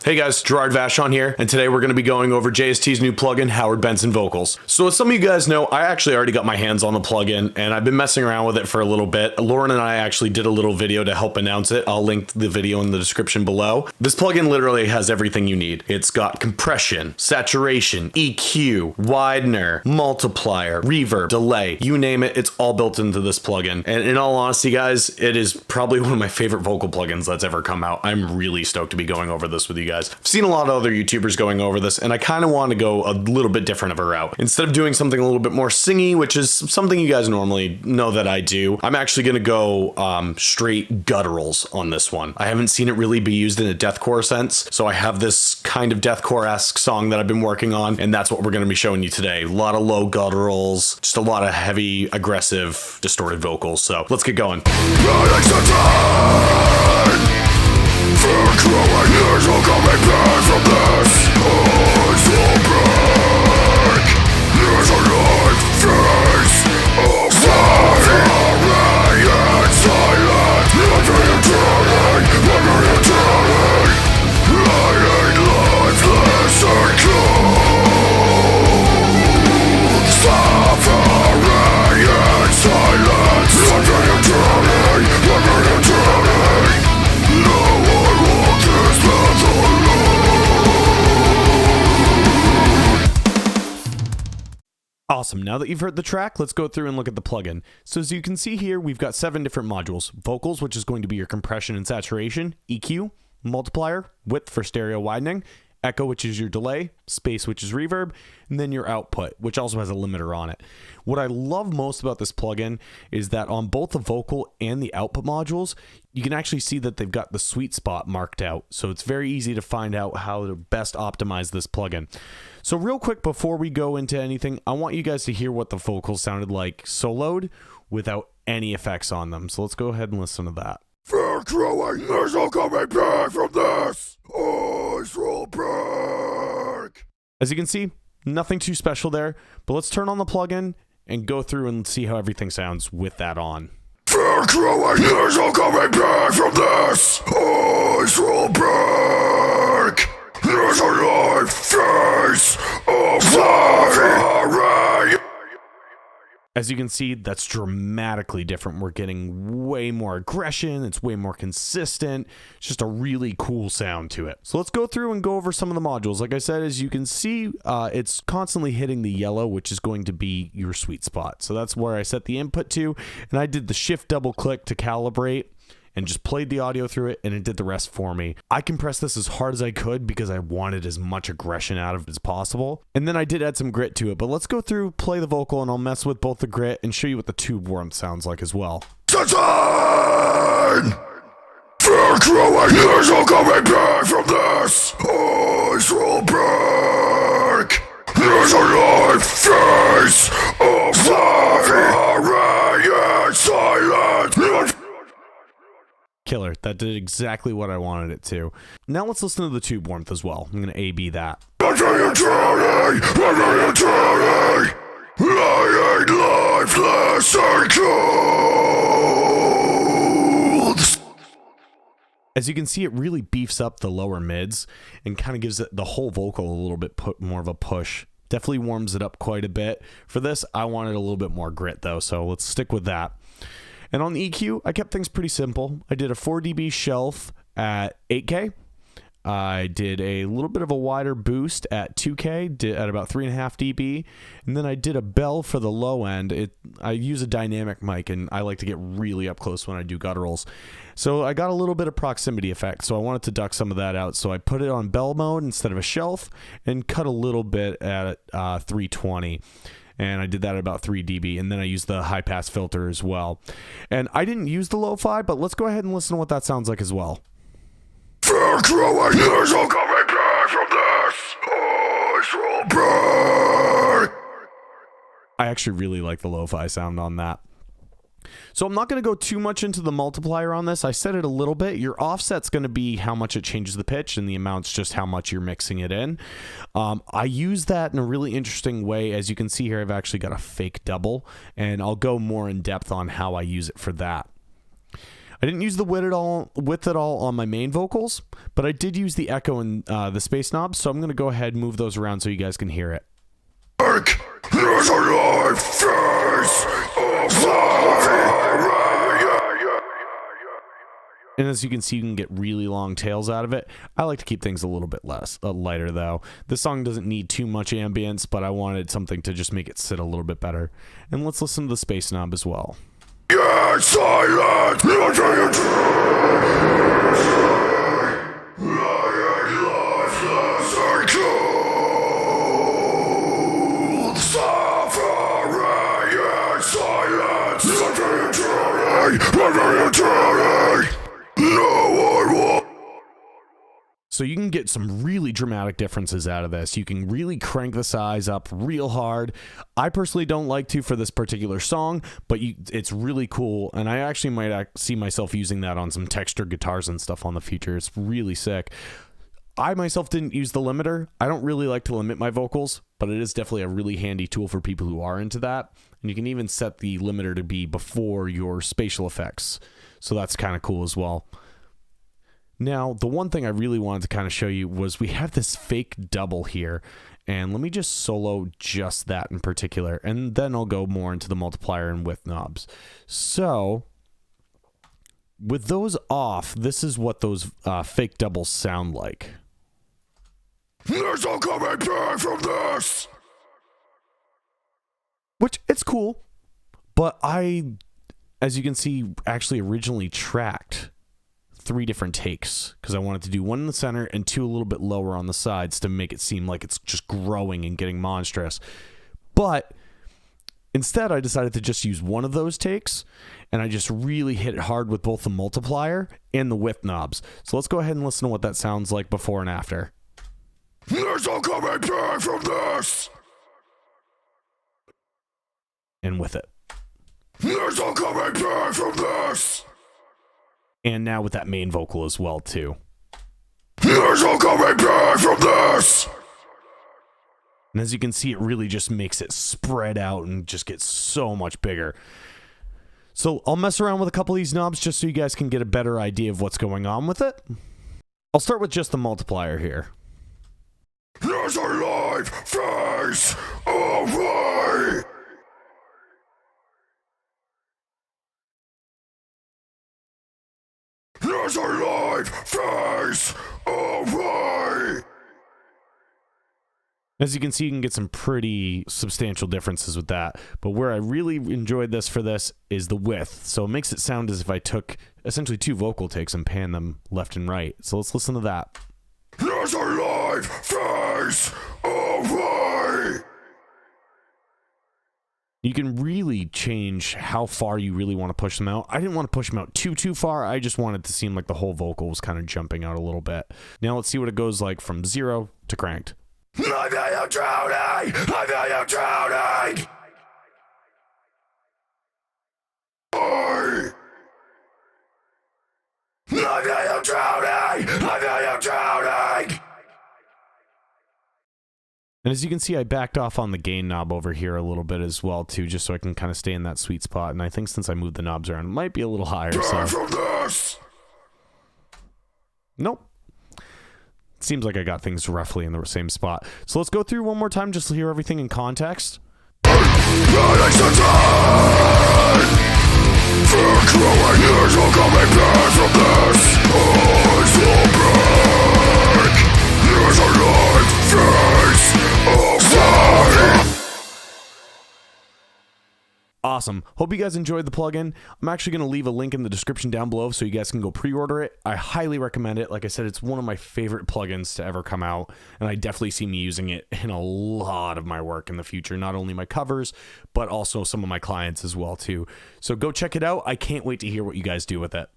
Hey guys, Gerard Vachon here, and today we're going to be going over JST's new plugin, Howard Benson Vocals. So as some of you guys know, I actually already got my hands on the plugin, and I've been messing around with it for a little bit. Lauren and I actually did a little video to help announce it. I'll link the video in the description below. This plugin literally has everything you need. It's got compression, saturation, EQ, widener, multiplier, reverb, delay, you name it, it's all built into this plugin. And in all honesty, guys, it is probably one of my favorite vocal plugins that's ever come out. I'm really stoked to be going over this with you guys. I've seen a lot of other YouTubers going over this, and I kind of want to go a little bit different of a route. Instead of doing something a little bit more singy, which is something you guys normally know that I do, I'm actually going to go straight gutturals on this one. I haven't seen it really be used in a deathcore sense, so I have this kind of deathcore-esque song that I've been working on, and that's what we're going to be showing you today. A lot of low gutturals, just a lot of heavy, aggressive, distorted vocals. So let's get going. Growing years are coming back from this. Eyes will break. Years of life, face of fire and silence. Every turning, every turning. Lighting lifeless and cold. Suffering and silence. Every turning, every turning. Awesome. Now that you've heard the track, let's go through and look at the plugin. So as you can see here, we've got 7 different modules. Vocals, which is going to be your compression and saturation, EQ, multiplier, width for stereo widening, echo, which is your delay, space, which is reverb, and then your output, which also has a limiter on it. What I love most about this plugin is that on both the vocal and the output modules, you can actually see that they've got the sweet spot marked out. So it's very easy to find out how to best optimize this plugin. So real quick, before we go into anything, I want you guys to hear what the vocals sounded like soloed without any effects on them. So let's go ahead and listen to that. Fear growing, there's no coming back from this. Eyes will break. As you can see, nothing too special there, but let's turn on the plugin and go through and see how everything sounds with that on. Fear growing, there's no coming back from this. Eyes will break. There's a life face of fire. As you can see, that's dramatically different. We're getting way more aggression. It's way more consistent. It's just a really cool sound to it. So let's go through and go over some of the modules. Like I said, as you can see, it's constantly hitting the yellow, which is going to be your sweet spot. So that's where I set the input to. And I did the shift double click to calibrate and just played the audio through it, and it did the rest for me. I compressed this as hard as I could because I wanted as much aggression out of it as possible. And then I did add some grit to it, but let's go through, play the vocal, and I'll mess with both the grit and show you what the tube warmth sounds like as well. Fear growing, years are coming back from this. Eyes will break. There's a life face of fire and silence. Killer. That did exactly what I wanted it to. Now let's listen to the tube warmth as well. I'm going to A-B that. As you can see, it really beefs up the lower mids and kind of gives it the whole vocal a little bit more of a push. Definitely warms it up quite a bit. For this, I wanted a little bit more grit though, so let's stick with that. And on the EQ, I kept things pretty simple. I did a 4 dB shelf at 8K. I did a little bit of a wider boost at 2K, at about 3.5 dB. And then I did a bell for the low end. I use a dynamic mic, and I like to get really up close when I do gutturals. So I got a little bit of proximity effect, so I wanted to duck some of that out. So I put it on bell mode instead of a shelf and cut a little bit at 320. And I did that at about 3 dB, and then I used the high pass filter as well. And I didn't use the lo-fi, but let's go ahead and listen to what that sounds like as well. Fear growing, years are coming back from this. Eyes will break. I actually really like the lo-fi sound on that. So I'm not going to go too much into the multiplier on this. I said it a little bit. Your offset's going to be how much it changes the pitch, and the amount's just how much you're mixing it in. I use that in a really interesting way. As you can see here, I've actually got a fake double, and I'll go more in depth on how I use it for that. I didn't use the width at all on my main vocals, but I did use the echo and the space knobs, so I'm going to go ahead and move those around so you guys can hear it. There's a life face of and as you can see, you can get really long tails out of it. I like to keep things a little bit lighter though. This song doesn't need too much ambience, but I wanted something to just make it sit a little bit better. And let's listen to the space knob as well. Get silent! So you can get some really dramatic differences out of this. You can really crank the size up real hard. I personally don't like to for this particular song, but it's really cool, and I actually might see myself using that on some textured guitars and stuff on the future. It's really sick. I myself didn't use the limiter. I don't really like to limit my vocals, but it is definitely a really handy tool for people who are into that. And you can even set the limiter to be before your spatial effects. So that's kind of cool as well. Now, the one thing I really wanted to kind of show you was we have this fake double here. And let me just solo just that in particular. And then I'll go more into the multiplier and width knobs. So with those off, this is what those fake doubles sound like. There's no coming back from this. Which, it's cool. But I, as you can see, actually originally tracked 3 different takes because I wanted to do 1 in the center and 2 a little bit lower on the sides to make it seem like it's just growing and getting monstrous. But instead, I decided to just use 1 of those takes, and I just really hit it hard with both the multiplier and the width knobs. So let's go ahead and listen to what that sounds like before and after. There's no coming back from this. And with it. There's no coming back from this. And now with that main vocal as well, too. There's no coming back from this! And as you can see, it really just makes it spread out and just gets so much bigger. So I'll mess around with a couple of these knobs just so you guys can get a better idea of what's going on with it. I'll start with just the multiplier here. There's a live face away! There's a live face away! As you can see, you can get some pretty substantial differences with that. But where I really enjoyed this for this is the width. So it makes it sound as if I took essentially 2 vocal takes and panned them left and right. So let's listen to that. There's a live face away! You can really change how far you really want to push them out. I didn't want to push them out too far. I just wanted to seem like the whole vocal was kind of jumping out a little bit. Now let's see what it goes like from 0 to cranked. I feel you drowning! I feel you drowning! I feel you drowning! I feel you drowning! And as you can see, I backed off on the gain knob over here a little bit as well, too, just so I can kind of stay in that sweet spot. And I think since I moved the knobs around, it might be a little higher. So. Nope. Seems like I got things roughly in the same spot. So let's go through one more time just to hear everything in context. Awesome. Hope you guys enjoyed the plugin. I'm actually going to leave a link in the description down below so you guys can go pre-order it. I highly recommend it. Like I said, it's one of my favorite plugins to ever come out, and I definitely see me using it in a lot of my work in the future. Not only my covers, but also some of my clients as well, too. So go check it out. I can't wait to hear what you guys do with it.